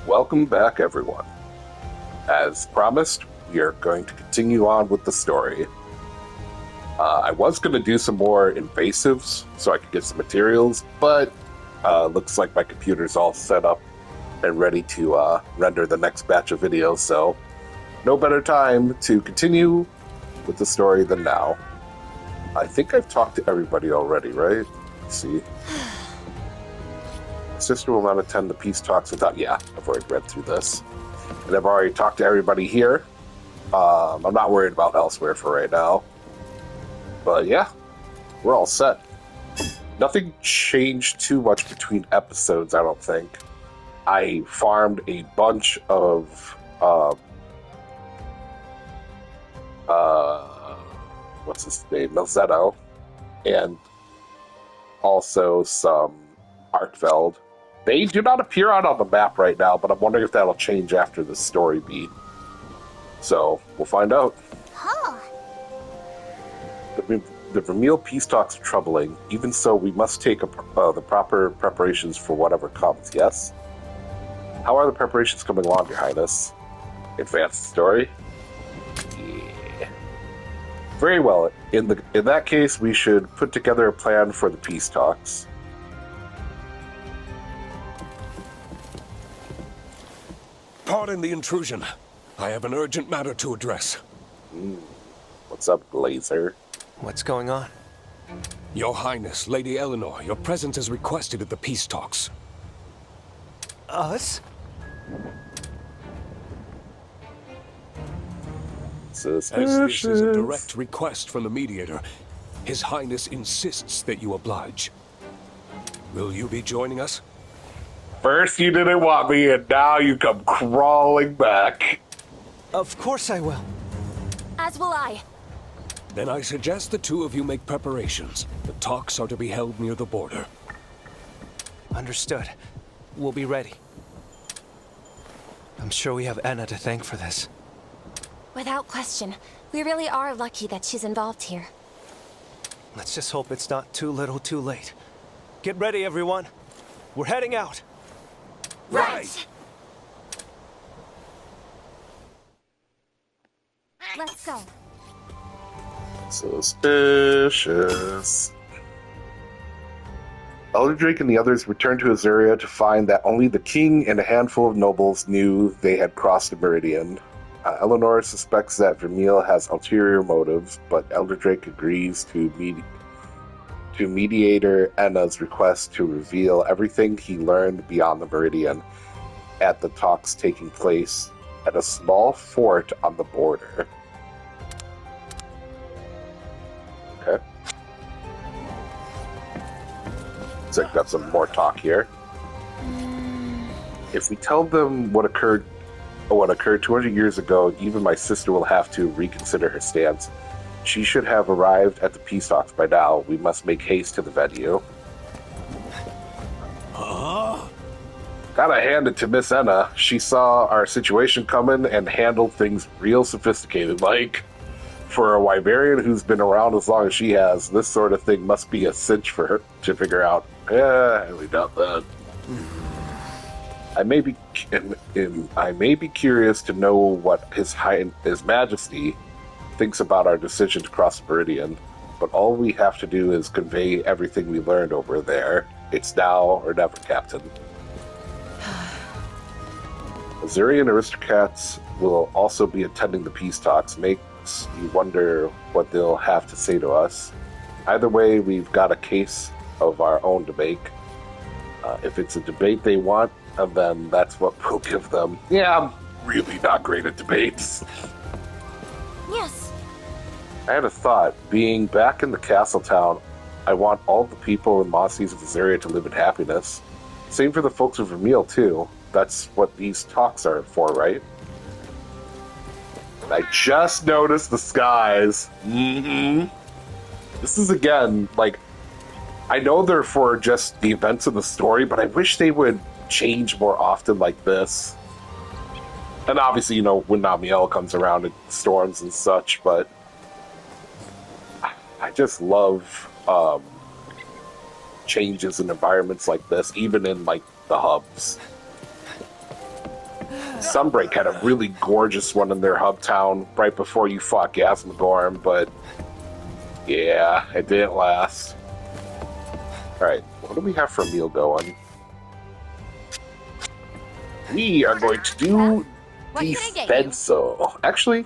Welcome back, everyone. As promised, we are going to continue on with the story. I was going to do some more invasives so I could get some materials, but looks like my computer's all set up and ready to render the next batch of videos, so no better time to continue with the story than now. I think I've talked to everybody already, right? Let's see. Sister will not attend the peace talks without... Yeah, I've already read through this. And I've already talked to everybody here. I'm not worried about elsewhere for right now. But yeah, we're all set. Nothing changed too much between episodes, I don't think. I farmed a bunch of... what's his name? Melzetto. And also some Arkfeld. They do not appear out on the map right now, but I'm wondering if that'll change after the story beat. So, we'll find out. Huh. The Vermeil peace talks are troubling. Even so, we must take the proper preparations for whatever comes, yes? How are the preparations coming along, Your Highness? Advance the story? Yeah. Very well. In that case, we should put together a plan for the peace talks. Pardon the intrusion. I have an urgent matter to address. What's up, Glazer? What's going on? Your Highness, Lady Eleanor, your presence is requested at the peace talks. Us? Suspicious. As this is a direct request from the mediator, His Highness insists that you oblige. Will you be joining us? First you didn't want me, and now you come crawling back. Of course I will. As will I. Then I suggest the two of you make preparations. The talks are to be held near the border. Understood. We'll be ready. I'm sure we have Anna to thank for this. Without question. We really are lucky that she's involved here. Let's just hope it's not too little too late. Get ready, everyone. We're heading out. Right! Let's go. Suspicious. Elderdrake and the others returned to Azuria to find that only the king and a handful of nobles knew they had crossed the meridian. Eleanor suspects that Vermeil has ulterior motives, but Elderdrake agrees to mediator Enna's request to reveal everything he learned beyond the meridian at the talks taking place at a small fort on the border. Okay. Looks like got some more talk here. If we tell them what occurred 200 years ago, even my sister will have to reconsider her stance. She should have arrived at the peace talks by now. We must make haste to the venue. Gotta hand it to Miss Enna. She saw our situation coming and handled things real sophisticated. Like, for a Wyverian who's been around as long as she has, this sort of thing must be a cinch for her to figure out. Yeah, we doubt that. I may be curious to know what His Majesty thinks about our decision to cross the meridian, but all we have to do is convey everything we learned over there. It's now or never, Captain. Azurian aristocrats will also be attending the peace talks. Makes you wonder what they'll have to say to us. Either way, we've got a case of our own to make. If it's a debate they want, then that's what we'll give them. Yeah, I'm really not great at debates. Yes. I had a thought. Being back in the castle town, I want all the people in Mossies of this area to live in happiness. Same for the folks of Vermeil, too. That's what these talks are for, right? And I just noticed the skies. This is, again, like, I know they're for just the events of the story, but I wish they would change more often like this. And obviously, you know, when Namiel comes around, it storms and such, but I just love changes in environments like this, even in, like, the hubs. Sunbreak had a really gorgeous one in their hub town right before you fought Gasmagorn, but yeah, it didn't last. Alright, what do we have for a meal going? We are going to do Defenso. Actually,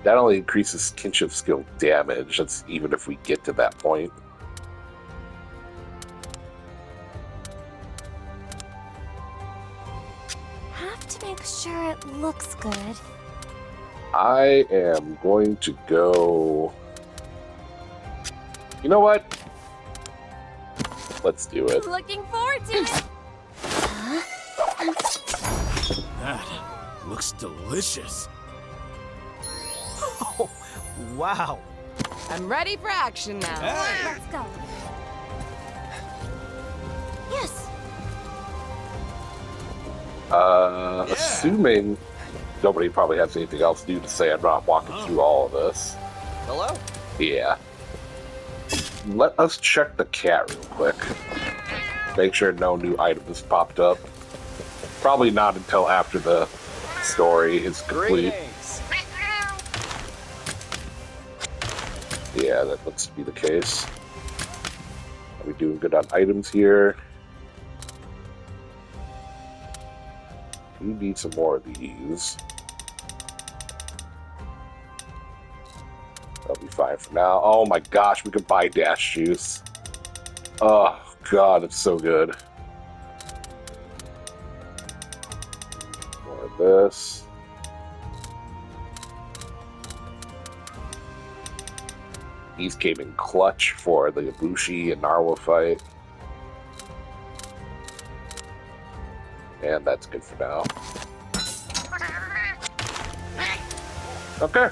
that only increases kinship skill damage. That's even if we get to that point. Have to make sure it looks good. I am going to go... You know what? Let's do it. Looking forward to it. That looks delicious. Oh, wow. I'm ready for action now. Let's go. Yes. Assuming nobody probably has anything else new to say, I'm not walking through all of this. Hello? Yeah. Let us check the cat real quick. Make sure no new item has popped up. Probably not until after the story is complete. Greetings. Yeah, that looks to be the case. Are we doing good on items here? We need some more of these. That'll be fine for now. Oh my gosh, we can buy dash juice. Oh god, it's so good. More of this. These came in clutch for the Ibushi and Narwa fight. And that's good for now. Okay.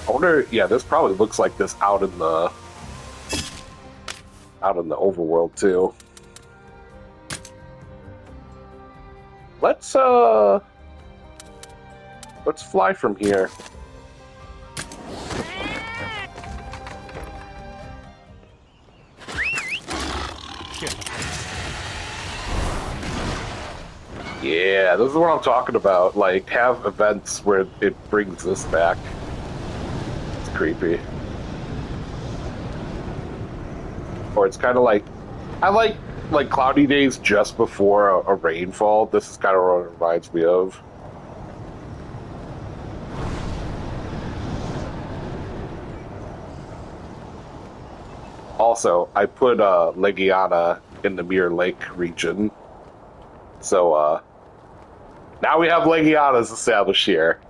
I wonder, yeah, this probably looks like this out in the overworld too. Let's fly from here. Yeah, this is what I'm talking about. Like, have events where it brings this back. It's creepy. Or it's kind of like, I like cloudy days just before a rainfall. This is kind of what it reminds me of. Also, I put Legiana in the Mirror Lake region. So, now we have Legianas established here.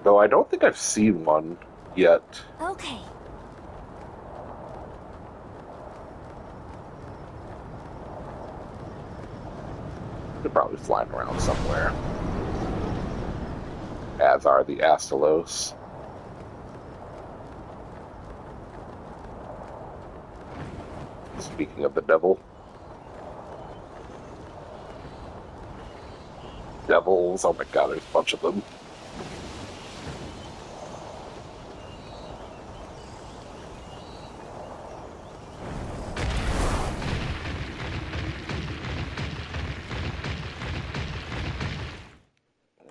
Though I don't think I've seen one yet. Okay. They're probably flying around somewhere. As are the Astalos. Speaking of the devil. Devils, oh my god, there's a bunch of them.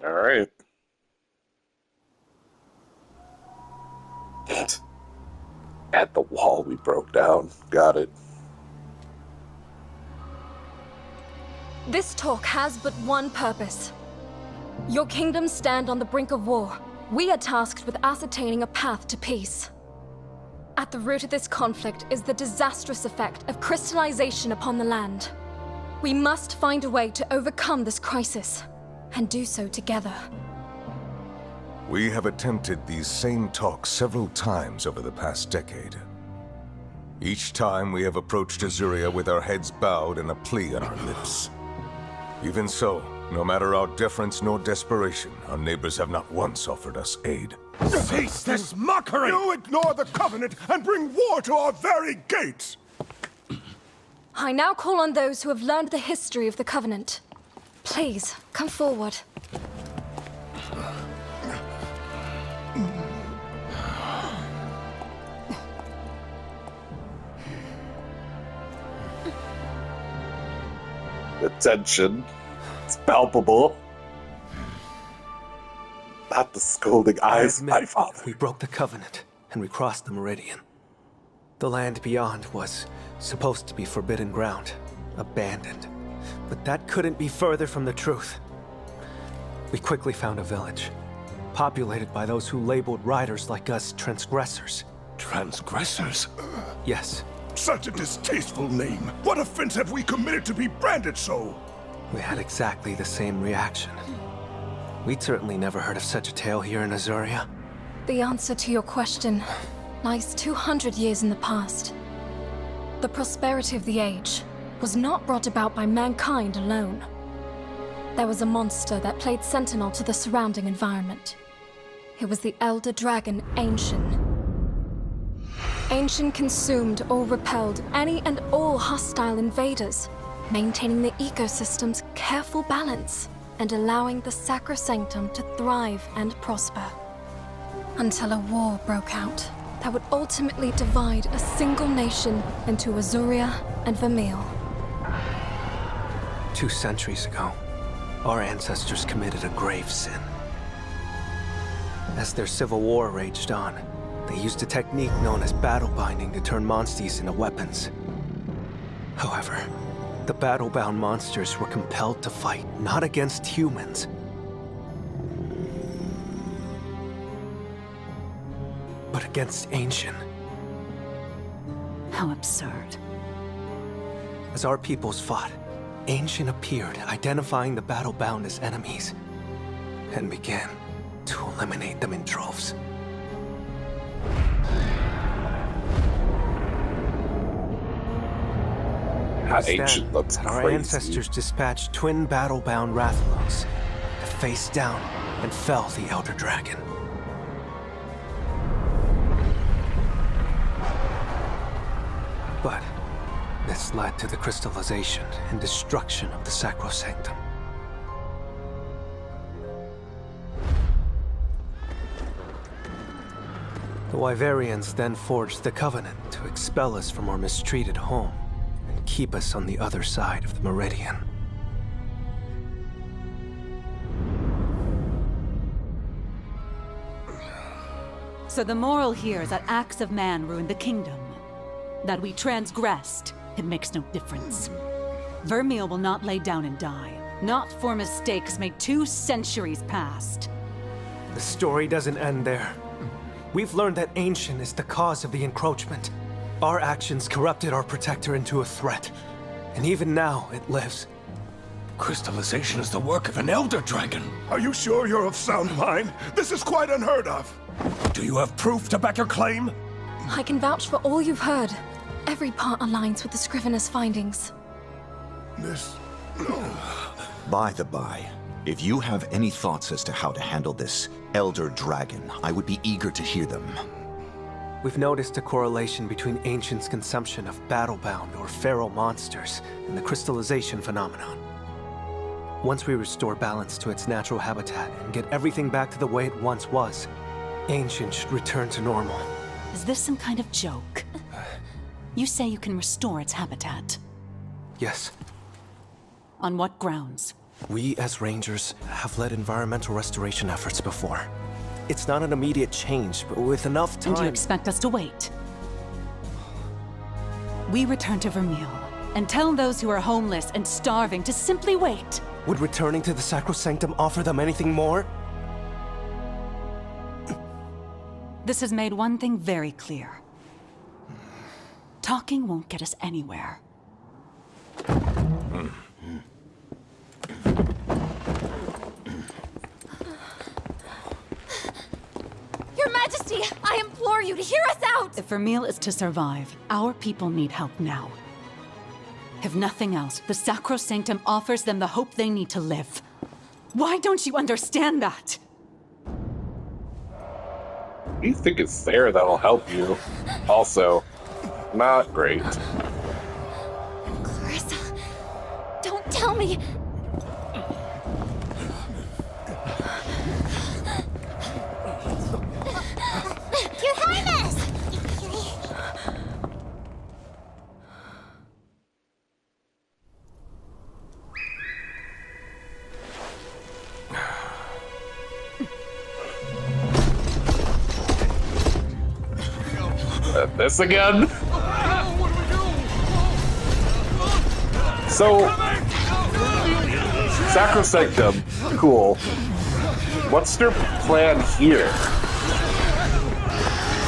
Alright. At the wall we broke down. Got it. This talk has but one purpose. Your kingdoms stand on the brink of war. We are tasked with ascertaining a path to peace. At the root of this conflict is the disastrous effect of crystallization upon the land. We must find a way to overcome this crisis, and do so together. We have attempted these same talks several times over the past decade. Each time we have approached Azuria with our heads bowed and a plea on our lips. Even so, no matter our deference nor desperation, our neighbors have not once offered us aid. Cease this mockery! You ignore the Covenant and bring war to our very gates! I now call on those who have learned the history of the Covenant. Please, come forward. The tension. It's palpable. Not the scolding eyes of my father. We broke the covenant, and we crossed the meridian. The land beyond was supposed to be forbidden ground, abandoned. But that couldn't be further from the truth. We quickly found a village, populated by those who labeled riders like us transgressors. Transgressors? Yes. Such a distasteful name. What offense have we committed to be branded so? We had exactly the same reaction. We'd certainly never heard of such a tale here in Azuria. The answer to your question lies 200 years in the past. The prosperity of the age was not brought about by mankind alone. There was a monster that played sentinel to the surrounding environment. It was the elder dragon, Ancient. Ancient consumed or repelled any and all hostile invaders, maintaining the ecosystem's careful balance and allowing the sacrosanctum to thrive and prosper. Until a war broke out that would ultimately divide a single nation into Azuria and Vermeil. 2 centuries ago, our ancestors committed a grave sin. As their civil war raged on, they used a technique known as battle binding to turn monsties into weapons. However, the battle-bound monsters were compelled to fight not against humans, but against Ancient. How absurd. As our peoples fought, Ancient appeared, identifying the battle-bound as enemies, and began to eliminate them in droves. That Ancient looks Our crazy. ancestors dispatched twin battle-bound Rathalos to face down and fell the Elder Dragon. But this led to the crystallization and destruction of the Sacrosanctum. The Wyverians then forged the Covenant to expel us from our mistreated home and keep us on the other side of the Meridian. So the moral here is that acts of man ruined the kingdom. That we transgressed, it makes no difference. Vermeil will not lay down and die. Not for mistakes made 2 centuries past. The story doesn't end there. We've learned that Ancient is the cause of the encroachment. Our actions corrupted our protector into a threat. And even now, it lives. Crystallization is the work of an elder dragon. Are you sure you're of sound mind? This is quite unheard of. Do you have proof to back your claim? I can vouch for all you've heard. Every part aligns with the Scrivener's findings. This... By the by, if you have any thoughts as to how to handle this Elder Dragon, I would be eager to hear them. We've noticed a correlation between Ancient's consumption of battle-bound or feral monsters and the crystallization phenomenon. Once we restore balance to its natural habitat and get everything back to the way it once was, Ancient should return to normal. Is this some kind of joke? You say you can restore its habitat. Yes. On what grounds? We, as Rangers, have led environmental restoration efforts before. It's not an immediate change, but with enough time... And do you expect us to wait? We return to Vermeil, and tell those who are homeless and starving to simply wait. Would returning to the Sacrosanctum offer them anything more? This has made one thing very clear. Talking won't get us anywhere. Your Majesty, I implore you to hear us out! If Vermeil is to survive, our people need help now. If nothing else, the Sacrosanctum offers them the hope they need to live. Why don't you understand that? You think it's there that'll help you. Also, not great. Clarissa, don't tell me. Your Highness! This again? So, Sacrosanctum, cool. What's their plan here?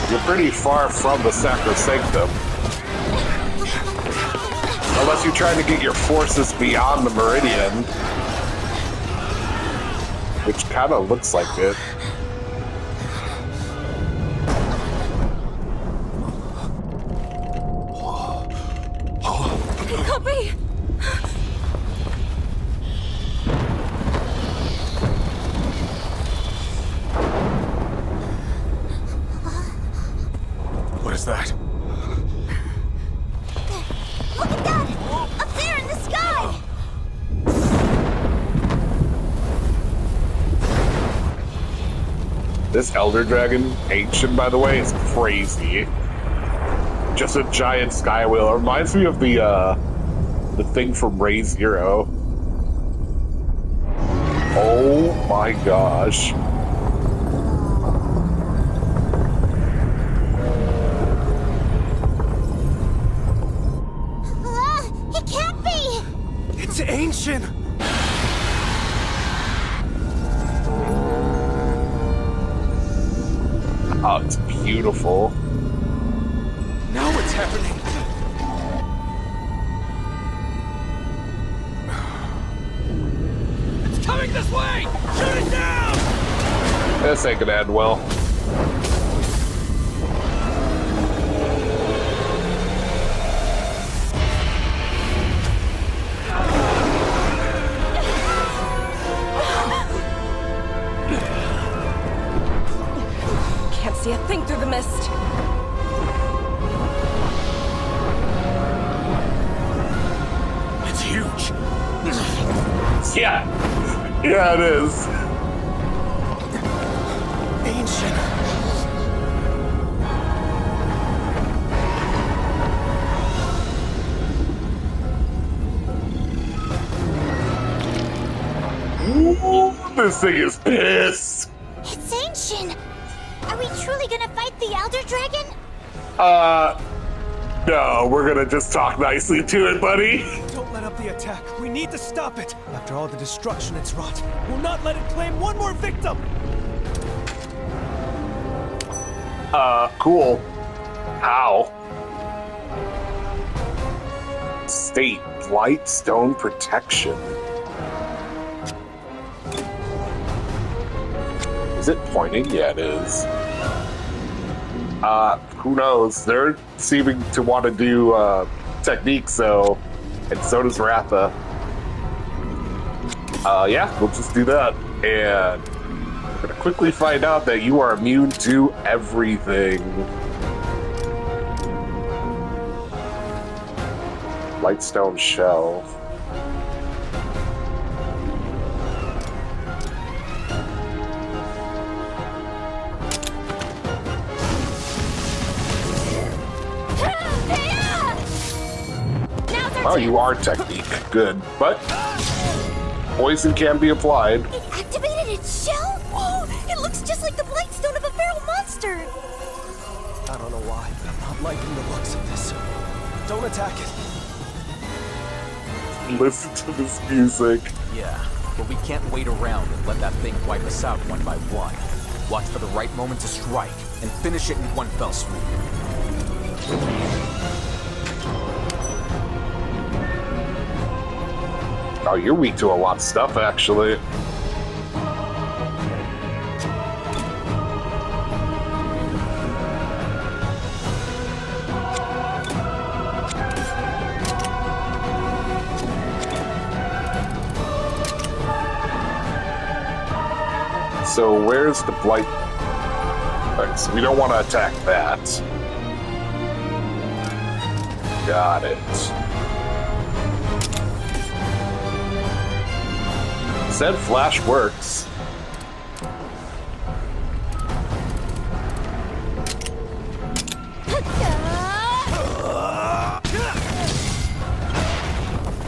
You're pretty far from the Sacrosanctum. Unless you're trying to get your forces beyond the Meridian. Which kind of looks like it. It can't be! What is that? Look at that! Up there in the sky! This Elder Dragon, Ancient, by the way, is crazy. Just a giant sky wheel. It reminds me of the thing from Ray Zero. Oh my gosh. It can't be! It's ancient! Oh, it's beautiful. Now what's happening? It's coming this way! Shoot it down! This ain't gonna end well. Can't see a thing through the mist. It's huge. Yeah. Yeah, it is. Ancient. Ooh, this thing is pissed. It's ancient! Are we truly gonna fight the Elder Dragon? No, we're gonna just talk nicely to it, buddy. Don't let up the attack. We need to stop it. After all the destruction it's wrought, we'll not let it claim one more victim. Cool. How? State Blight Stone Protection. Is it pointing? Yeah, it is. Who knows? They're seeming to want to do technique, so, and so does Ratha. Yeah, we'll just do that. And we're gonna quickly find out that you are immune to everything. Lightstone Shell. Oh, you are technique. Good. But poison can be applied. It activated its shell? Oh, it looks just like the Blightstone of a feral monster! I don't know why, but I'm not liking the looks of this. Don't attack it. Listen to this music. Yeah, but we can't wait around and let that thing wipe us out one by one. Watch for the right moment to strike and finish it in one fell swoop. Oh, you're weak to a lot of stuff, actually. So where's the blight? Right, so we don't want to attack that. Got it. Said flash works.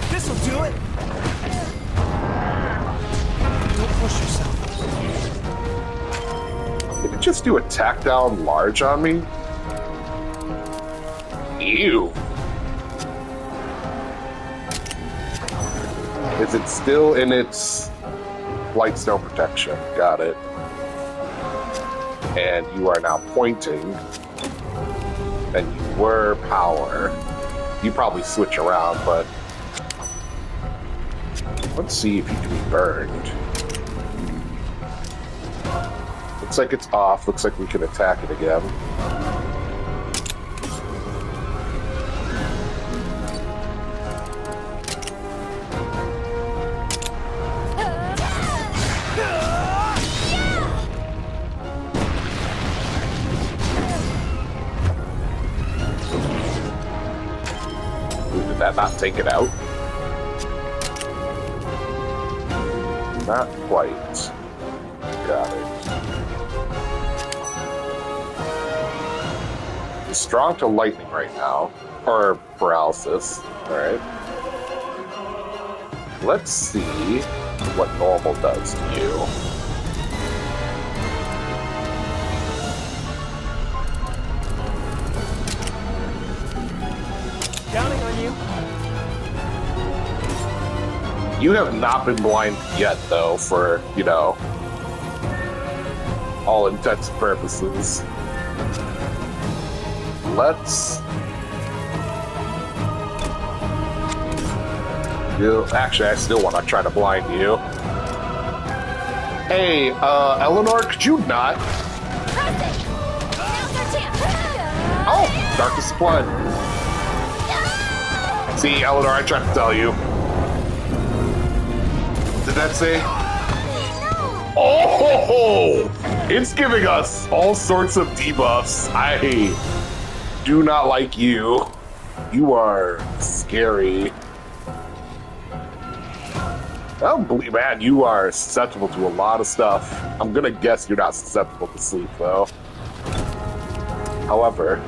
This'll do it. Don't push yourself. Did it just do attack down large on me? you. Is it still in its Lightstone protection? Got it. And you are now pointing. And you were power. You probably switch around, but let's see if you can be burned. Looks like it's off. Looks like we can attack it again. Did that not take it out? Not quite. Got it. He's strong to lightning right now. Or paralysis. Alright. Let's see what normal does to you. Counting on you. You have not been blind yet, though, for, you know, all intents and purposes. Let's... Actually, I still want to try to blind you. Hey, Eleanor, could you not? Oh, Darkest Blood. See, Eleanor, I tried to tell you. Did that say? Oh! It's giving us all sorts of debuffs. I do not like you. You are scary. Oh, man, you are susceptible to a lot of stuff. I'm gonna guess you're not susceptible to sleep, though. However,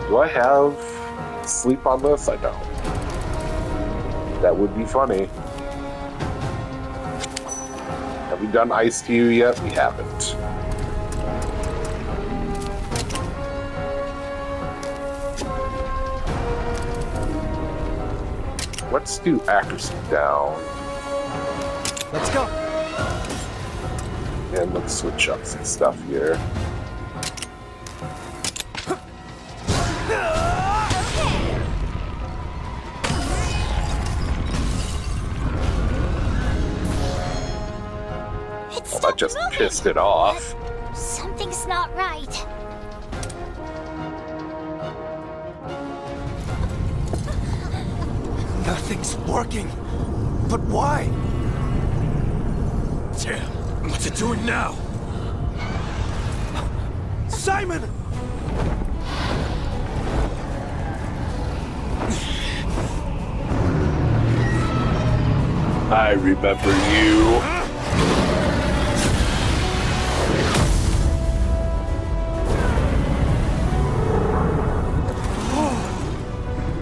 do I have sleep on this? I don't. That would be funny. Have we done Ice to you yet? We haven't. Let's do accuracy down. Let's go. And let's switch up some stuff here. Well, that just pissed it off. Something's not right. Nothing's working. But why? Damn, what's it doing now? Simon! I remember you.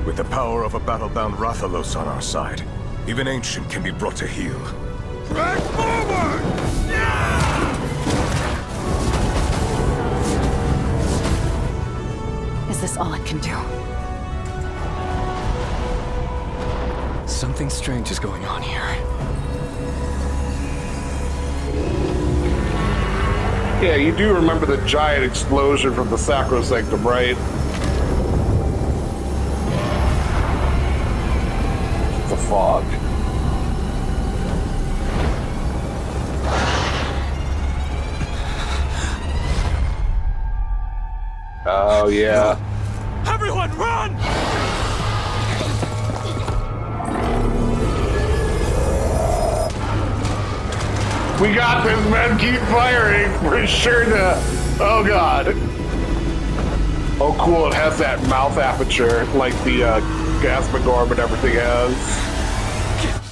With the power of a battle-bound Rathalos on our side, even Ancient can be brought to heel. Drag forward! Is this all it can do? Something strange is going on here. Yeah, you do remember the giant explosion from the Sacrosanctum, right? The fog. Oh, yeah. Everyone, run! We got this, man. Keep firing. We're sure to... Oh, God. Oh, cool. It has that mouth aperture like the Gasmagorm and everything has.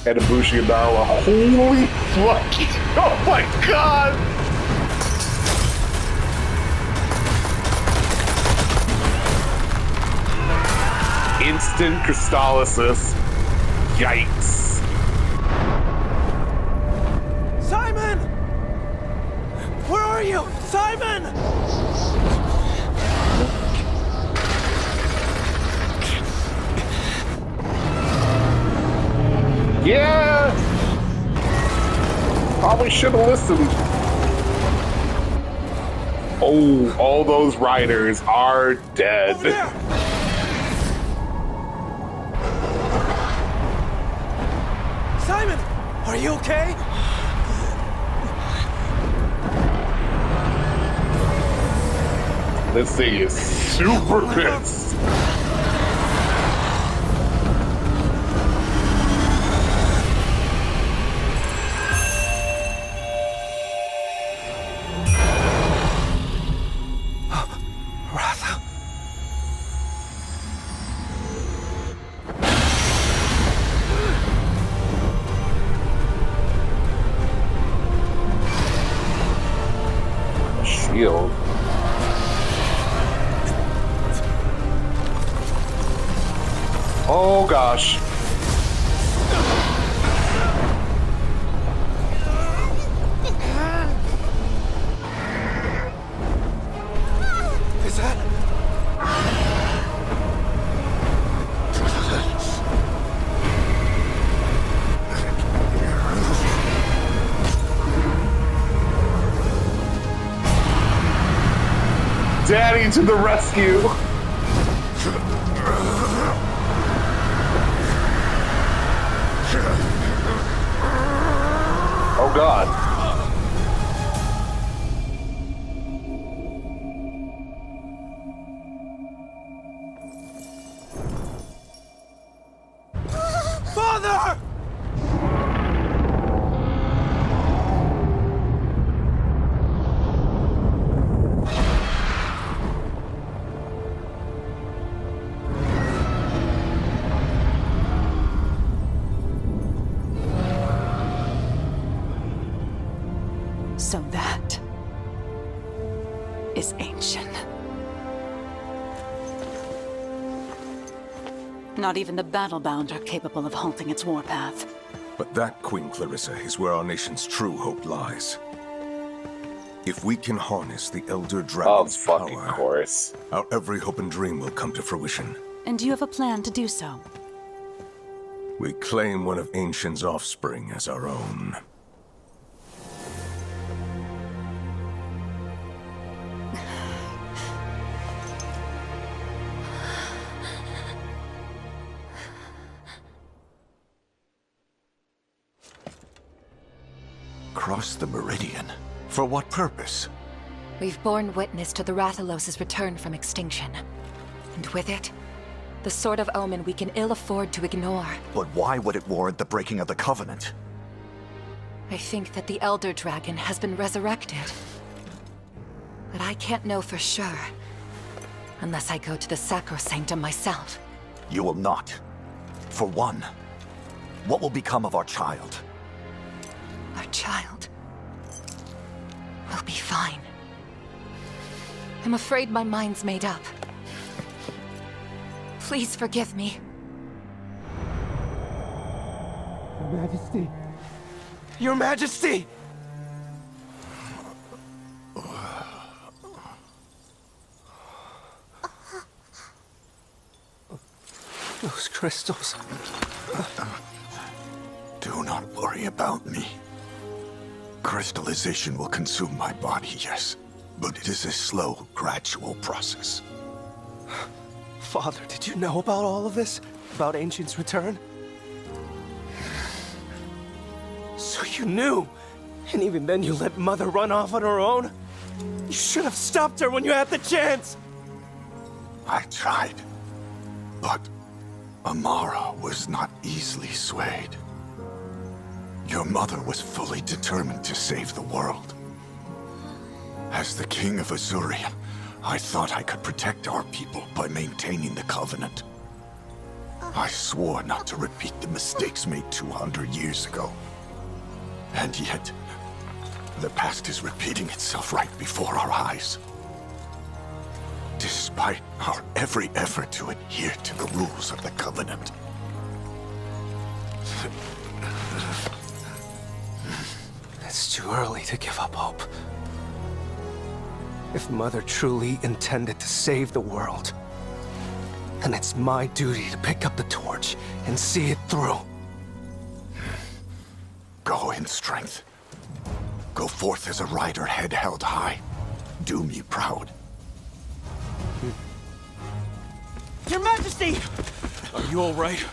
And Ibushi and Darla. Holy fucking... Oh, my God. Instant crystallysis. Yikes. Simon! Where are you? Simon! Yeah! Probably should have listened. Oh, all those riders are dead. Simon, are you okay? This thing is super pissed. Shield. Oh gosh. Is that? Daddy to the rescue! Oh god. Father! So that is ancient. Not even the battle-bound are capable of halting its warpath. But that, Queen Clarissa, is where our nation's true hope lies. If we can harness the Elder Dragon's power, our every hope and dream will come to fruition. And do you have a plan to do so? We claim one of Ancient's offspring as our own. Cross the Meridian? For what purpose? We've borne witness to the Rathalos' return from extinction. And with it, the sort of omen we can ill afford to ignore. But why would it warrant the breaking of the Covenant? I think that the Elder Dragon has been resurrected. But I can't know for sure, unless I go to the Sacrosanctum myself. You will not. For one, what will become of our child? Our child will be fine. I'm afraid my mind's made up. Please forgive me. Your Majesty! Your Majesty! Those crystals. Do not worry about me. Crystallization will consume my body, yes. But it is a slow, gradual process. Father, did you know about all of this? About Ancient's return? So you knew? And even then you let Mother run off on her own? You should have stopped her when you had the chance! I tried. But Amara was not easily swayed. Your mother was fully determined to save the world. As the King of Azuria, I thought I could protect our people by maintaining the Covenant. I swore not to repeat the mistakes made 200 years ago. And yet, the past is repeating itself right before our eyes. Despite our every effort to adhere to the rules of the Covenant. It's too early to give up hope. If Mother truly intended to save the world, then it's my duty to pick up the torch and see it through. Go in strength. Go forth as a rider, head held high. Do me proud. Your Majesty! Are you all right?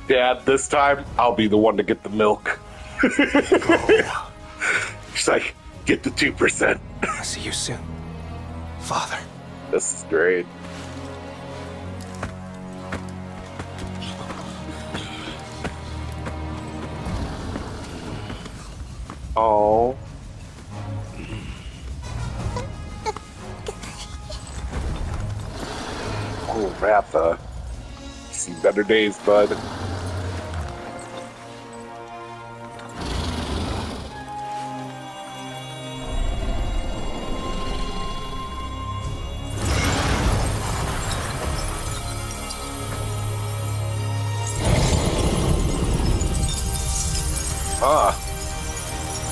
Dad, this time, I'll be the one to get the milk. She's like, get the 2%. I'll see you soon, Father. This is great. Oh. Oh, Ratha. You see better days, bud. Ah.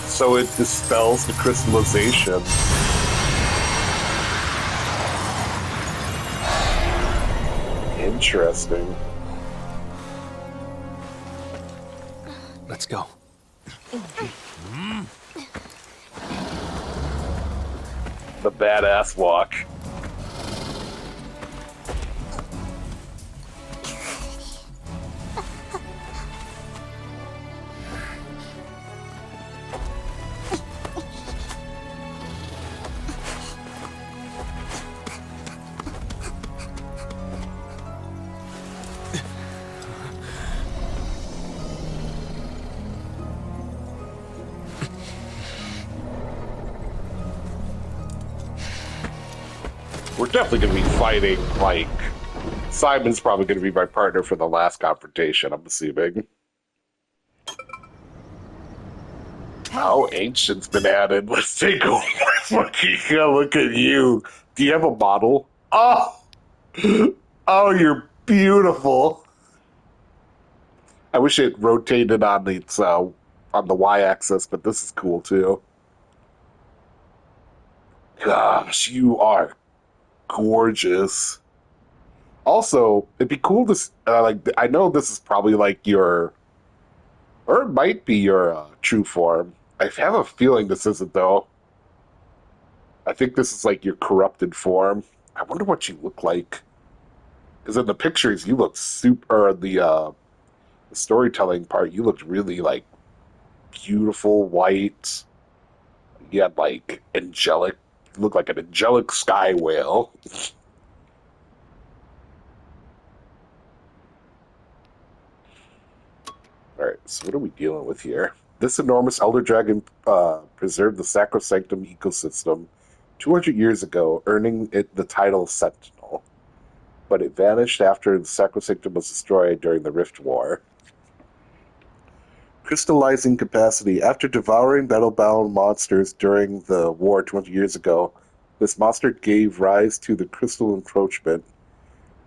So it dispels the crystallization. Interesting. Let's go. The badass walk. We're definitely going to be fighting, like, Simon's probably going to be my partner for the last confrontation, I'm assuming. Oh, Ancient's been added. Let's take over. Look at you. Do you have a model? Oh! Oh, you're beautiful. I wish it rotated on its, on the Y-axis, but this is cool, too. Gosh, you are gorgeous. Also, it'd be cool to like. I know this is probably like your, or it might be your true form. I have a feeling this isn't though. I think this is like your corrupted form. I wonder what you look like. Because in the pictures, you look super. The storytelling part, you looked really like beautiful, white. You had like angelic. Look like an angelic sky whale. Alright, so what are we dealing with here? This enormous elder dragon preserved the sacrosanctum ecosystem 200 years ago, earning it the title Sentinel. But it vanished after the sacrosanctum was destroyed during the Rift War. Crystallizing capacity. After devouring battle-bound monsters during the war 20 years ago, this monster gave rise to the crystal encroachment.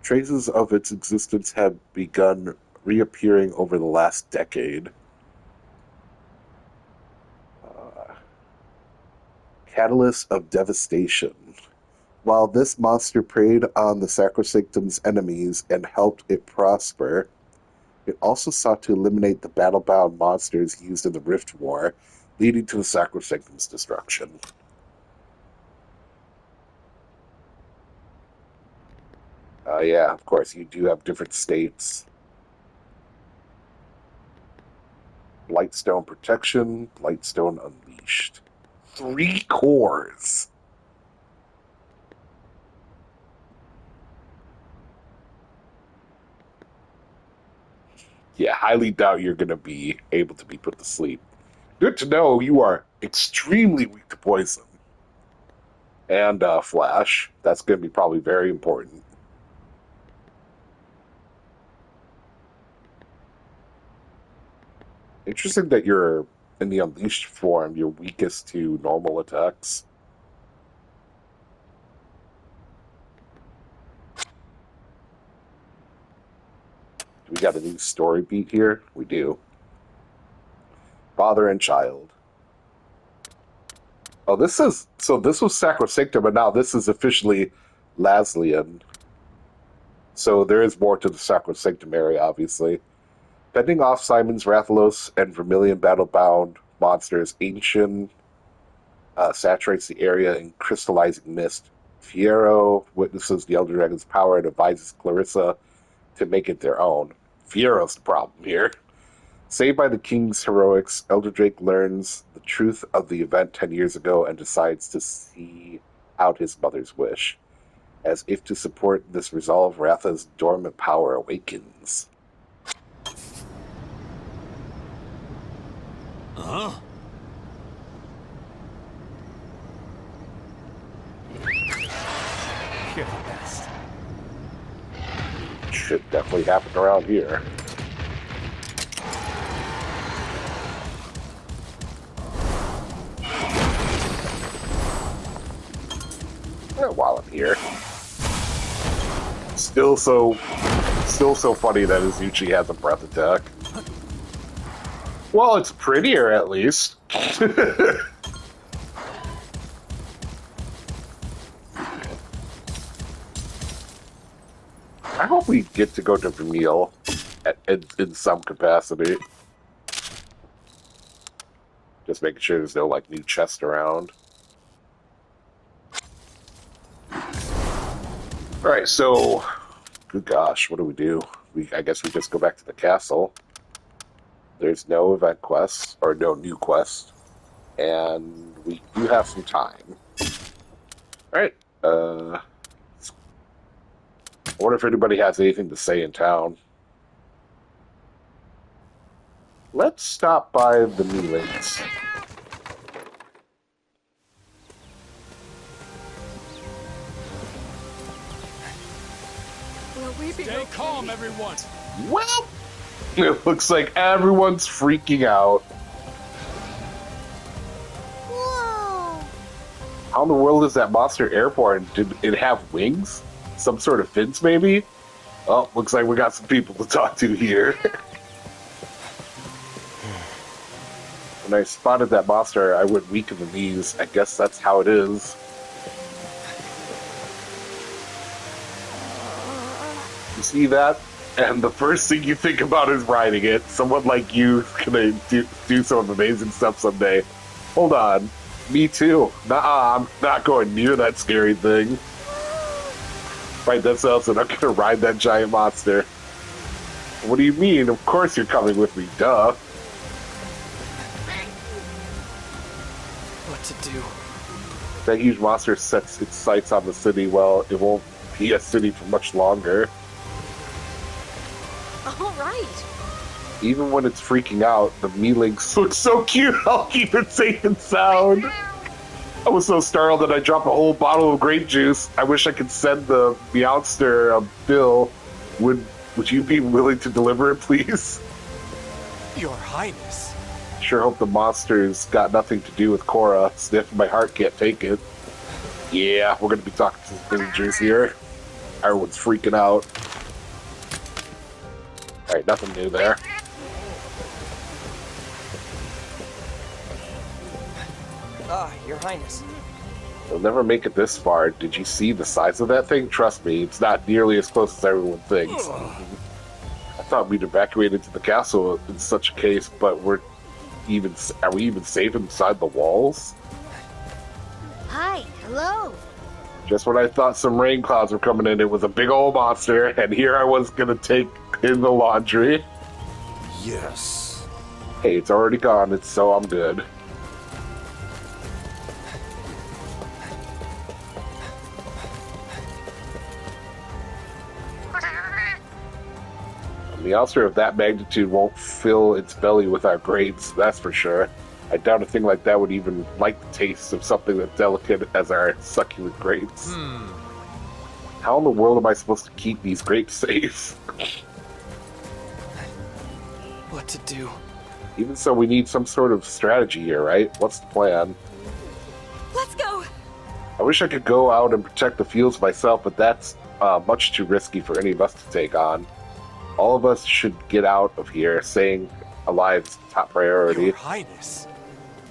Traces of its existence have begun reappearing over the last decade. Catalyst of devastation. While this monster preyed on the sacrosanctum's enemies and helped it prosper, it also sought to eliminate the battle-bound monsters used in the Rift War, leading to the sacrosanctum's destruction. Yeah, of course, you do have different states. Lightstone Protection, Lightstone Unleashed. 3 cores! Yeah, highly doubt you're going to be able to be put to sleep. Good to know you are extremely weak to poison. And flash. That's going to be probably very important. Interesting that you're in the Unleashed form, you're weakest to normal attacks. Do we got a new story beat here? We do. Father and child. Oh, this is... So this was Sacrosanctum, but now this is officially Laslian. So there is more to the Sacrosanctum area, obviously. Fending off Simon's Rathalos and Vermilion battle-bound monsters, Ancient saturates the area in crystallizing mist. Fiero witnesses the Elder Dragon's power and advises Clarissa to make it their own. Fiero's the problem here. Saved by the King's heroics, Elderdrake learns the truth of the event 10 years ago and decides to see out his mother's wish. As if to support this resolve, Ratha's dormant power awakens. Huh? You're the best. Should definitely happen around here. While I'm here. Still so funny that Azuchi has a breath attack. Well, it's prettier at least. I hope we get to go to Vermeil in some capacity. Just making sure there's no like new chest around. Alright, so good gosh, what do? I guess we just go back to the castle. There's no event quests, or no new quests, and we do have some time. Alright, I wonder if anybody has anything to say in town. Let's stop by the Melynx. Stay calm, everyone. Well, it looks like everyone's freaking out. Whoa! How in the world is that monster airborne? Did it have wings? Some sort of fins, maybe? Oh, looks like we got some people to talk to here. When I spotted that monster, I went weak in the knees. I guess that's how it is. You see that? And the first thing you think about is riding it. Someone like you is gonna do some amazing stuff someday. Hold on. Me too. Nuh-uh, I'm not going near that scary thing. Right, that's else, and I'm gonna ride that giant monster. What do you mean? Of course you're coming with me, duh. What to do? That huge monster sets its sights on the city. Well, it won't be a city for much longer. All right. Even when it's freaking out, the Melynx looks so cute. I'll keep it safe and sound. I was so startled that I dropped a whole bottle of grape juice. I wish I could send the Meowster a bill. Would you be willing to deliver it, please? Your Highness. Sure hope the monster's got nothing to do with Cora. Sniff, my heart can't take it. Yeah, we're gonna be talking to the villagers here. Everyone's freaking out. Alright, nothing new there. Your Highness. We'll never make it this far. Did you see the size of that thing? Trust me, it's not nearly as close as everyone thinks. I thought we'd evacuated to the castle in such a case, but are we even safe inside the walls? Hi, hello. Just when I thought some rain clouds were coming in, it was a big old monster, and here I was gonna take in the laundry. Yes. Hey, it's already gone, so I'm good. The ulcer of that magnitude won't fill its belly with our grapes, that's for sure. I doubt a thing like that would even like the taste of something as delicate as our succulent grapes. How in the world am I supposed to keep these grapes safe? What to do? Even so, we need some sort of strategy here, right? What's the plan? Let's go. I wish I could go out and protect the fields myself, but that's much too risky for any of us to take on. All of us should get out of here, staying alive is top priority. Your Highness.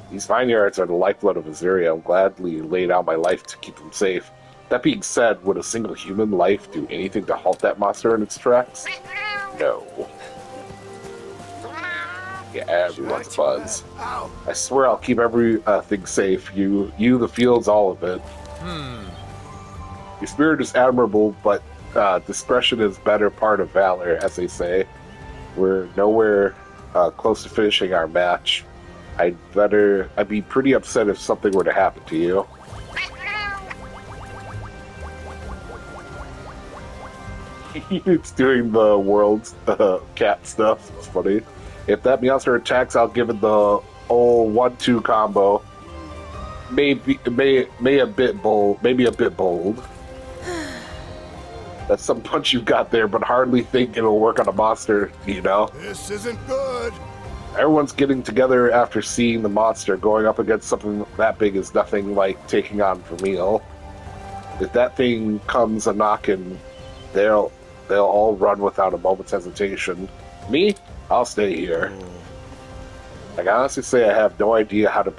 These vineyards are the lifeblood of Azuria. I'm gladly lay down my life to keep them safe. That being said, would a single human life do anything to halt that monster in its tracks? No. Yeah, everyone's a buzz. I swear I'll keep everything safe. You, the fields, all of it. Your spirit is admirable, but discretion is better part of valor, as they say. We're nowhere close to finishing our match. I'd be pretty upset if something were to happen to you. It's doing the world's cat stuff. It's funny. If that monster attacks, I'll give it the old 1-2 combo. Maybe a bit bold. That's some punch you've got there, but hardly think it'll work on a monster, you know? This isn't good. Everyone's getting together after seeing the monster. Going up against something that big is nothing like taking on Vermeil. If that thing comes a knocking, they'll all run without a moment's hesitation. Me? I'll stay here. I can honestly say I have no idea how to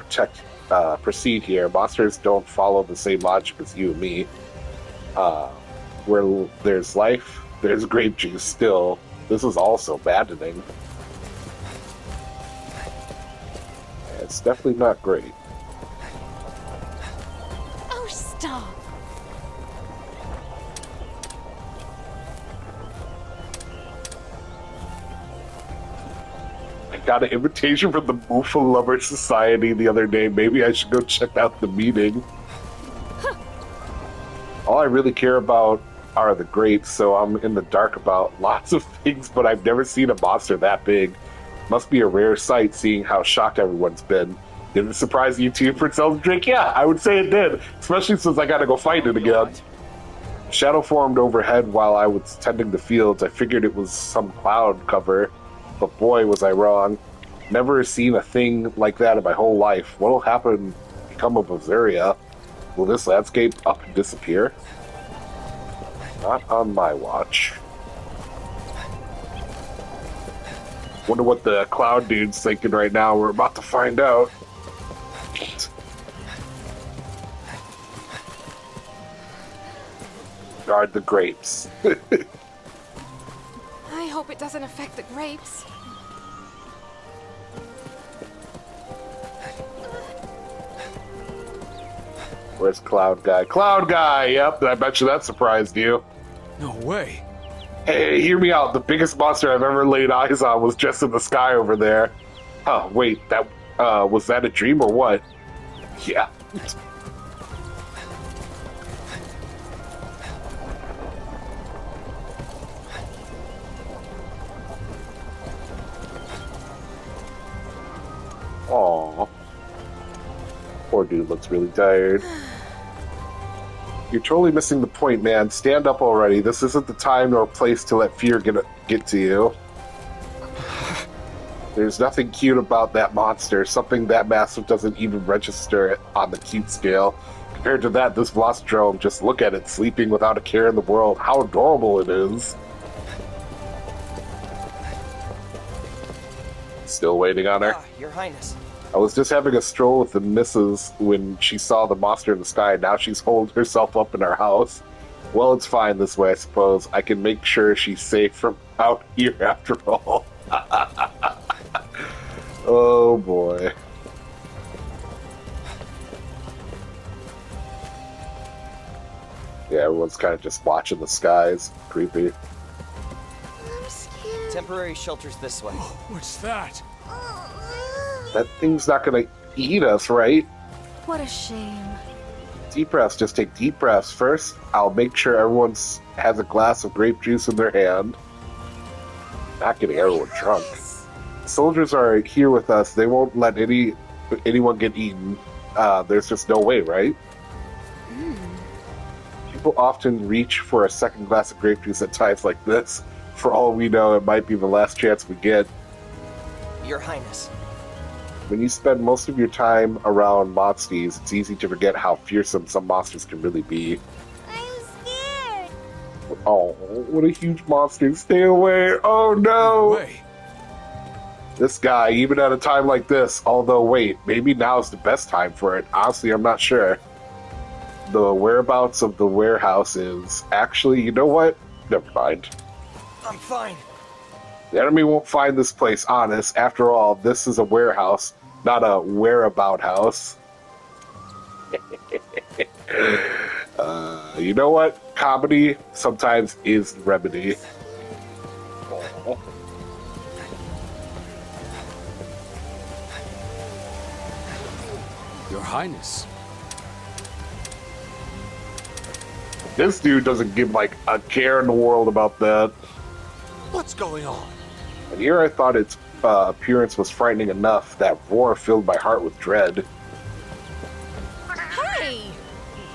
proceed here. Monsters don't follow the same logic as you and me. Where there's life, there's grape juice still. This is also maddening. It's definitely not great. Oh, stop. I got an invitation from the Mufa Lovers Society the other day. Maybe I should go check out the meeting. All I really care about are the grapes, so I'm in the dark about lots of things, but I've never seen a monster that big. Must be a rare sight seeing how shocked everyone's been. Did it surprise you too, Prince Elderdrake? Yeah, I would say it did, especially since I gotta go fight it again. Shadow formed overhead while I was tending the fields. I figured it was some cloud cover, but boy was I wrong. Never seen a thing like that in my whole life. What'll become of Azuria? Will this landscape up and disappear? Not on my watch. Wonder what the cloud dude's thinking right now. We're about to find out. Guard the grapes. I hope it doesn't affect the grapes. Where's Cloud Guy? Cloud Guy! Yep, I bet you that surprised you. No way. Hey, hear me out. The biggest monster I've ever laid eyes on was just in the sky over there. Oh, wait, that was that a dream or what? Yeah. Aww. Poor dude looks really tired. You're totally missing the point, man. Stand up already. This isn't the time nor place to let fear get to you. There's nothing cute about that monster. Something that massive doesn't even register on the cute scale. Compared to that, this Velocidrome, just look at it, sleeping without a care in the world. How adorable it is. Still waiting on her? Your Highness. I was just having a stroll with the missus when she saw the monster in the sky. Now she's holed herself up in our house. Well, it's fine this way, I suppose. I can make sure she's safe from out here after all. Oh, boy. Yeah, everyone's kind of just watching the skies. Creepy. I'm scared. Temporary shelters this way. What's that? That thing's not gonna eat us, right? What a shame. Deep breaths. Just take deep breaths. First, I'll make sure everyone has a glass of grape juice in their hand. Not getting everyone drunk. Soldiers are here with us. They won't let anyone get eaten. There's just no way, right? People often reach for a second glass of grape juice at times like this. For all we know, it might be the last chance we get. Your Highness. When you spend most of your time around monsters, it's easy to forget how fearsome some monsters can really be. I'm scared. Oh, what a huge monster. Stay away. Oh, no. This guy, even at a time like this, although wait, maybe now's the best time for it. Honestly, I'm not sure. the whereabouts of the warehouse is. Actually, you know what? Never mind. I'm fine. The enemy won't find this place honest. After all, this is a warehouse, not a whereabout house. You know what? Comedy sometimes is the remedy. Your Highness. This dude doesn't give like a care in the world about that. What's going on? And here I thought its appearance was frightening enough. That roar filled my heart with dread. Hey!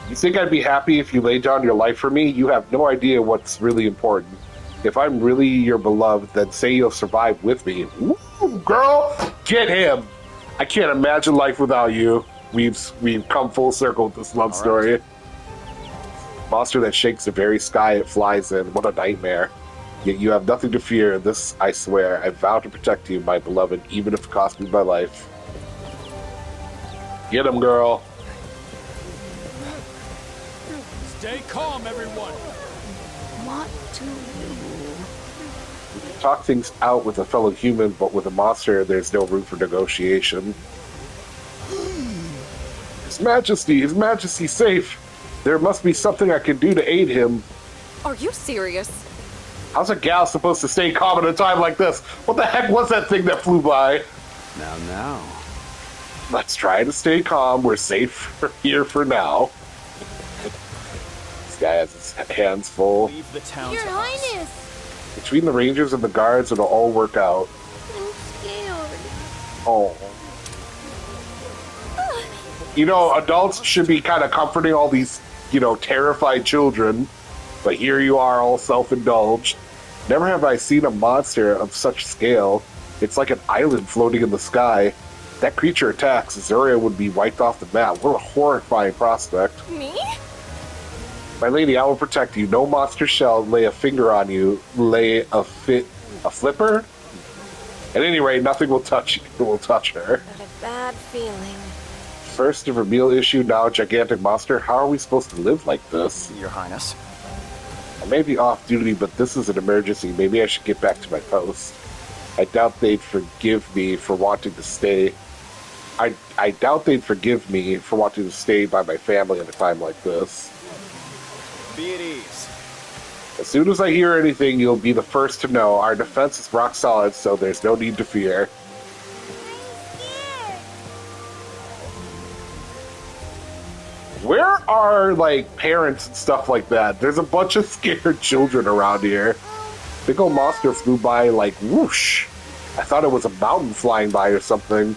You think I'd be happy if you laid down your life for me? You have no idea what's really important. If I'm really your beloved, then say you'll survive with me. Woo, girl, get him! I can't imagine life without you. We've come full circle with this love story. Monster that shakes the very sky it flies in. What a nightmare. Yet you have nothing to fear. This, I swear. I vow to protect you, my beloved, even if it costs me my life. Get him, girl. Stay calm, everyone. What to do? Talk things out with a fellow human, but with a monster, there's no room for negotiation. His Majesty's safe. There must be something I can do to aid him. Are you serious? How's a gal supposed to stay calm at a time like this? What the heck was that thing that flew by? Now. Let's try to stay calm. We're safe here for now. This guy has his hands full. Leave the town Your to Highness! us. Between the rangers and the guards, it'll all work out. I'm scared. Oh. You know, adults should be kind of comforting all these, terrified children. But here you are, all self-indulged. Never have I seen a monster of such scale. It's like an island floating in the sky. That creature attacks, Azuria would be wiped off the map. What a horrifying prospect. Me? My lady, I will protect you. No monster shall lay a finger on you. Lay a flipper? At any rate, nothing will touch her. Got a bad feeling. First a reveal issue, now a gigantic monster. How are we supposed to live like this? Your Highness. I may be off duty, but this is an emergency. Maybe I should get back to my post. I doubt they'd forgive me for wanting to stay. I doubt they'd forgive me for wanting to stay by my family at a time like this. Be at ease. As soon as I hear anything, you'll be the first to know. Our defense is rock solid, so there's no need to fear. Where are, parents and stuff like that? There's a bunch of scared children around here. Big old monster flew by, whoosh. I thought it was a mountain flying by or something.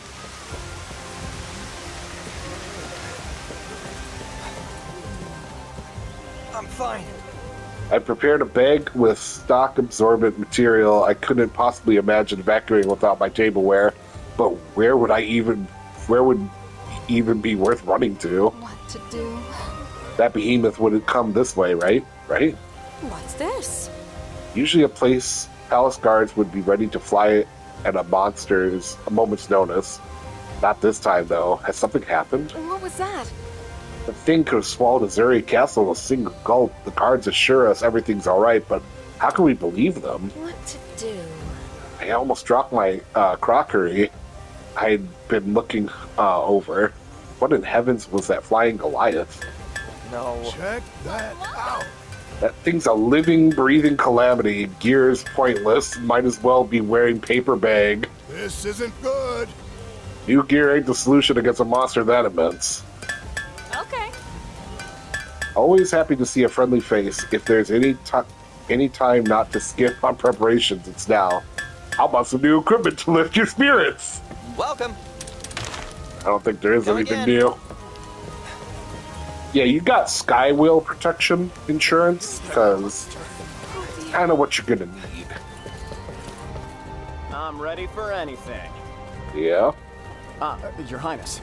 I'm fine. I prepared a bag with stock-absorbent material. I couldn't possibly imagine evacuating without my tableware. But where would even be worth running to? What to do? That behemoth wouldn't come this way, right? Right? What's this? Usually a palace guards would be ready to fly at a moment's notice. Not this time, though. Has something happened? What was that? The thing could have swallowed Azuria Castle in a single gulp. The guards assure us everything's alright, but how can we believe them? What to do? I almost dropped my crockery I'd been looking over. What in heavens was that flying Goliath? No. Check that out. That thing's a living, breathing calamity. Gear's pointless. Might as well be wearing paper bag. This isn't good. New gear ain't the solution against a monster that immense. Okay. Always happy to see a friendly face. If there's any time not to skip on preparations, it's now. How about some new equipment to lift your spirits? Welcome. I don't think there is Come anything again. new. Yeah, you got Skywheel protection insurance, because kind of what you're gonna need. I'm ready for anything. Yeah. Your Highness.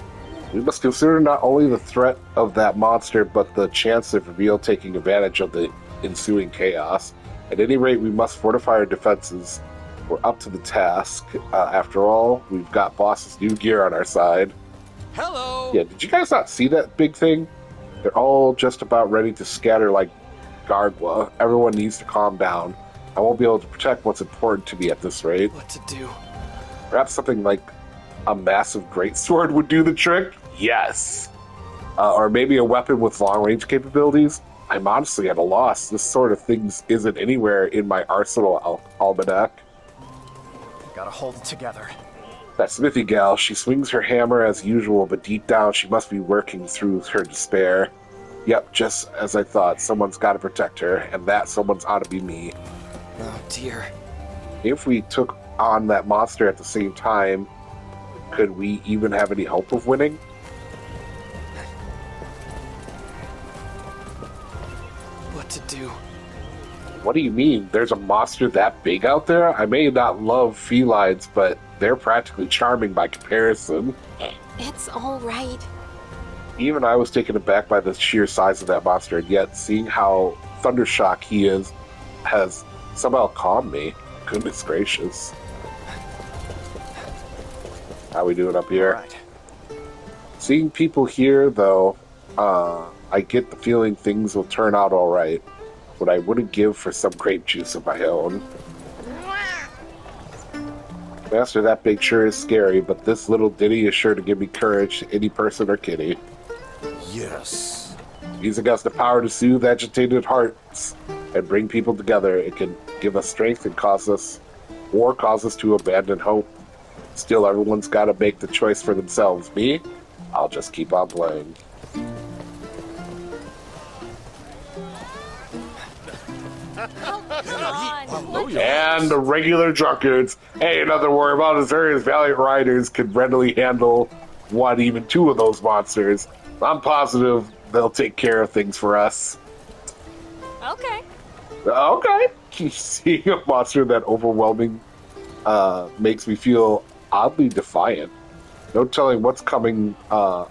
We must consider not only the threat of that monster, but the chance of reveal taking advantage of the ensuing chaos. At any rate, we must fortify our defenses. We're up to the task. After all, we've got boss's new gear on our side. Hello. Yeah, did you guys not see that big thing? They're all just about ready to scatter like Gargwa. Everyone needs to calm down. I won't be able to protect what's important to me at this rate. What to do? Perhaps something like a massive greatsword would do the trick? Yes. Or maybe a weapon with long-range capabilities? I'm honestly at a loss. This sort of thing isn't anywhere in my arsenal almanac. Gotta hold it together. That smithy gal, she swings her hammer as usual, but deep down she must be working through her despair. Yep, just as I thought, someone's got to protect her, and that someone's ought to be me. Oh dear. If we took on that monster at the same time, could we even have any hope of winning? What to do? What do you mean? There's a monster that big out there? I may not love felines, but they're practically charming by comparison. It's all right. Even I was taken aback by the sheer size of that monster, and yet seeing how thundershock he is has somehow calmed me. Goodness gracious. How we doing up here? Right. Seeing people here, though, I get the feeling things will turn out all right. What I wouldn't give for some grape juice of my own. Master, that big sure is scary, but this little ditty is sure to give me courage to any person or kitty. Yes. Music has the power to soothe agitated hearts and bring people together. It can give us strength and cause us to abandon hope. Still, everyone's got to make the choice for themselves. Me? I'll just keep on playing. And the regular drunkards. Hey, nothing to worry about. Azuria's valiant riders can readily handle one, even two of those monsters. I'm positive they'll take care of things for us. Okay. Okay. Seeing a monster that overwhelming makes me feel oddly defiant. No telling what's coming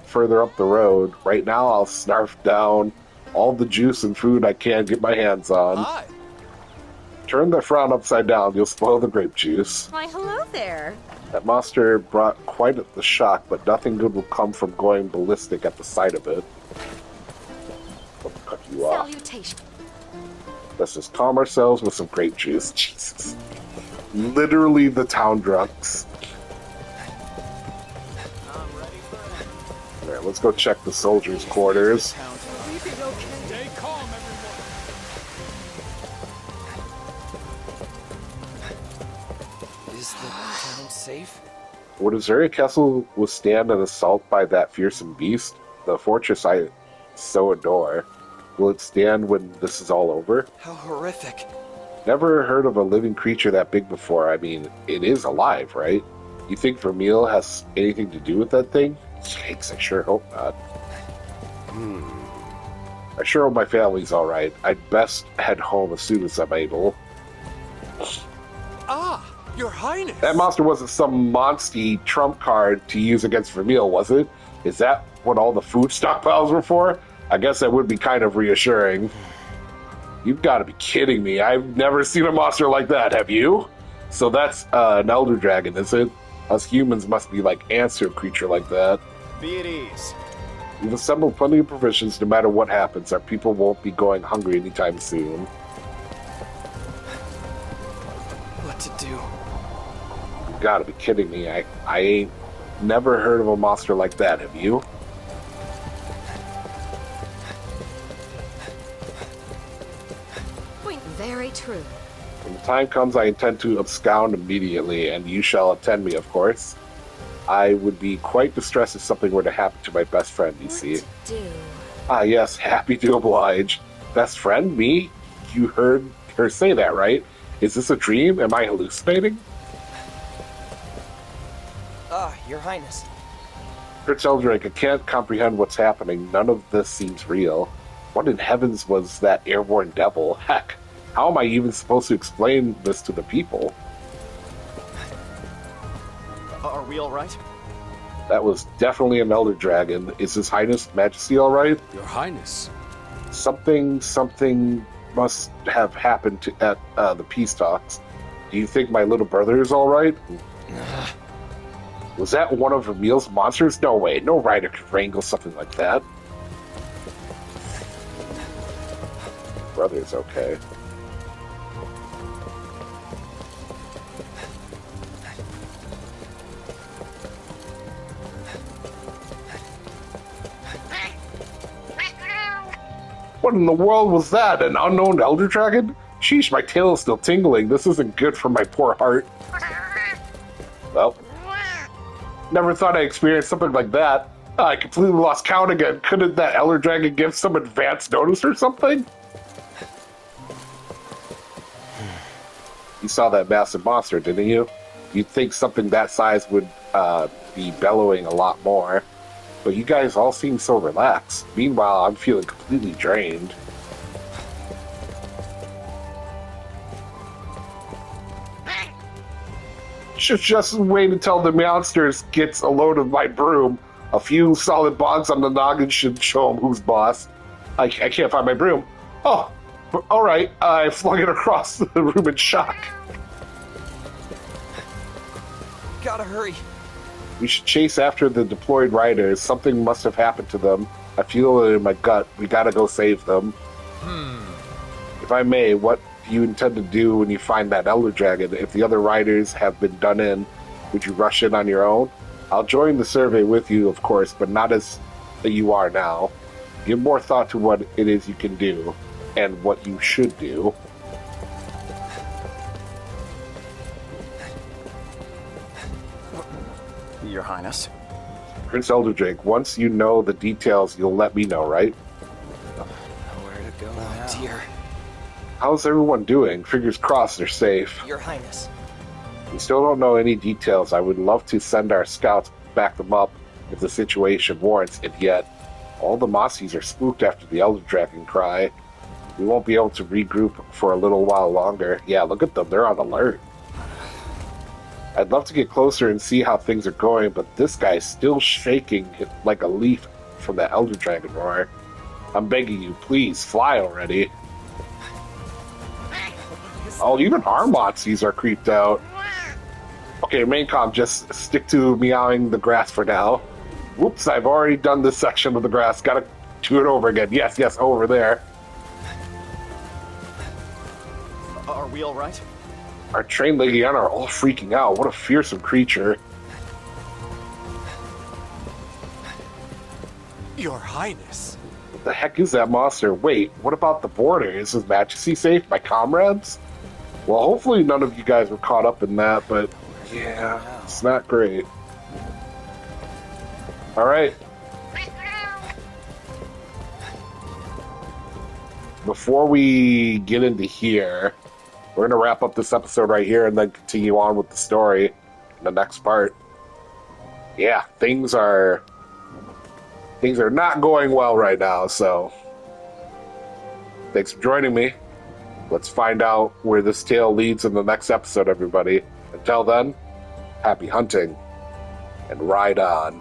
further up the road. Right now, I'll snarf down all the juice and food I can get my hands on. Hi. Turn the frown upside down, you'll spoil the grape juice. Why, hello there. That monster brought quite the shock, but nothing good will come from going ballistic at the sight of it. I'll cut you off. Salutation. Let's just calm ourselves with some grape juice. Jesus. Literally the town drunks. Alright, let's go check the soldiers' quarters. Stay calm, everyone. Is the town safe? Would Azuria Castle withstand an assault by that fearsome beast? The fortress I so adore. Will it stand when this is all over? How horrific. Never heard of a living creature that big before. I mean, it is alive, right? You think Vermeil has anything to do with that thing? Yikes, I sure hope not. I sure hope my family's alright. I'd best head home as soon as I'm able. Ah, Your Highness! That monster wasn't some monsty trump card to use against Vermeil, was it? Is that what all the food stockpiles were for? I guess that would be kind of reassuring. You've got to be kidding me. I've never seen a monster like that, have you? So that's an elder dragon, is it? Us humans must be like ants to a creature like that. Be at ease. We've assembled plenty of provisions no matter what happens. Our people won't be going hungry anytime soon. What to do? You've got to be kidding me. I ain't never heard of a monster like that, have you? Very true. When the time comes, I intend to abscond immediately, and you shall attend me, of course. I would be quite distressed if something were to happen to my best friend, you see. Do. Ah, yes, happy to oblige. Best friend? Me? You heard her say that, right? Is this a dream? Am I hallucinating? Your Highness. Prince Elderdrake, I can't comprehend what's happening. None of this seems real. What in heavens was that airborne devil? Heck, how am I even supposed to explain this to the people? Are we all right? That was definitely an elder dragon. Is His Highness Majesty all right? Your Highness. Something must have happened at the peace talks. Do you think my little brother is all right? Was that one of Vermeil's monsters? No way. No rider could wrangle something like that. Brother's okay. What in the world was that? An unknown elder dragon? Sheesh, my tail is still tingling. This isn't good for my poor heart. Well, never thought I'd experience something like that. I completely lost count again. Couldn't that elder dragon give some advance notice or something? You saw that massive monster, didn't you? You'd think something that size would be bellowing a lot more. But you guys all seem so relaxed. Meanwhile, I'm feeling completely drained. Should just wait until the monsters gets a load of my broom. A few solid bonks on the noggin should show them who's boss. I can't find my broom. Oh, all right. I flung it across the room in shock. Gotta hurry. We should chase after the deployed riders. Something must have happened to them. I feel it in my gut. We gotta go save them. If I may, what do you intend to do when you find that elder dragon? If the other riders have been done in, would you rush in on your own? I'll join the survey with you, of course, but not as you are now. Give more thought to what it is you can do, and what you should do. Your Highness. Prince Elderdrake, once you know the details, you'll let me know, right? Where to go now? Oh, dear. How's everyone doing? Fingers crossed they're safe. Your Highness. We still don't know any details. I would love to send our scouts back them up if the situation warrants it, yet all the Mossies are spooked after the Elder Dragon cry. We won't be able to regroup for a little while longer. Yeah, look at them. They're on alert. I'd love to get closer and see how things are going, but this guy's still shaking like a leaf from that Elder Dragon roar. I'm begging you, please, fly already. Oh, even our Motsies are creeped out. Okay, main comm, just stick to meowing the grass for now. Whoops, I've already done this section of the grass. Gotta do it over again. Yes, over there. Are we alright? Our trained Legion are all freaking out. What a fearsome creature. Your Highness. What the heck is that monster? Wait, what about the border? Is His Majesty safe? My comrades? Well, hopefully none of you guys were caught up in that, but yeah, it's not great. Alright. Before we get into here, we're going to wrap up this episode right here and then continue on with the story in the next part. Yeah, things are not going well right now, so thanks for joining me. Let's find out where this tale leads in the next episode, everybody. Until then, happy hunting and ride on.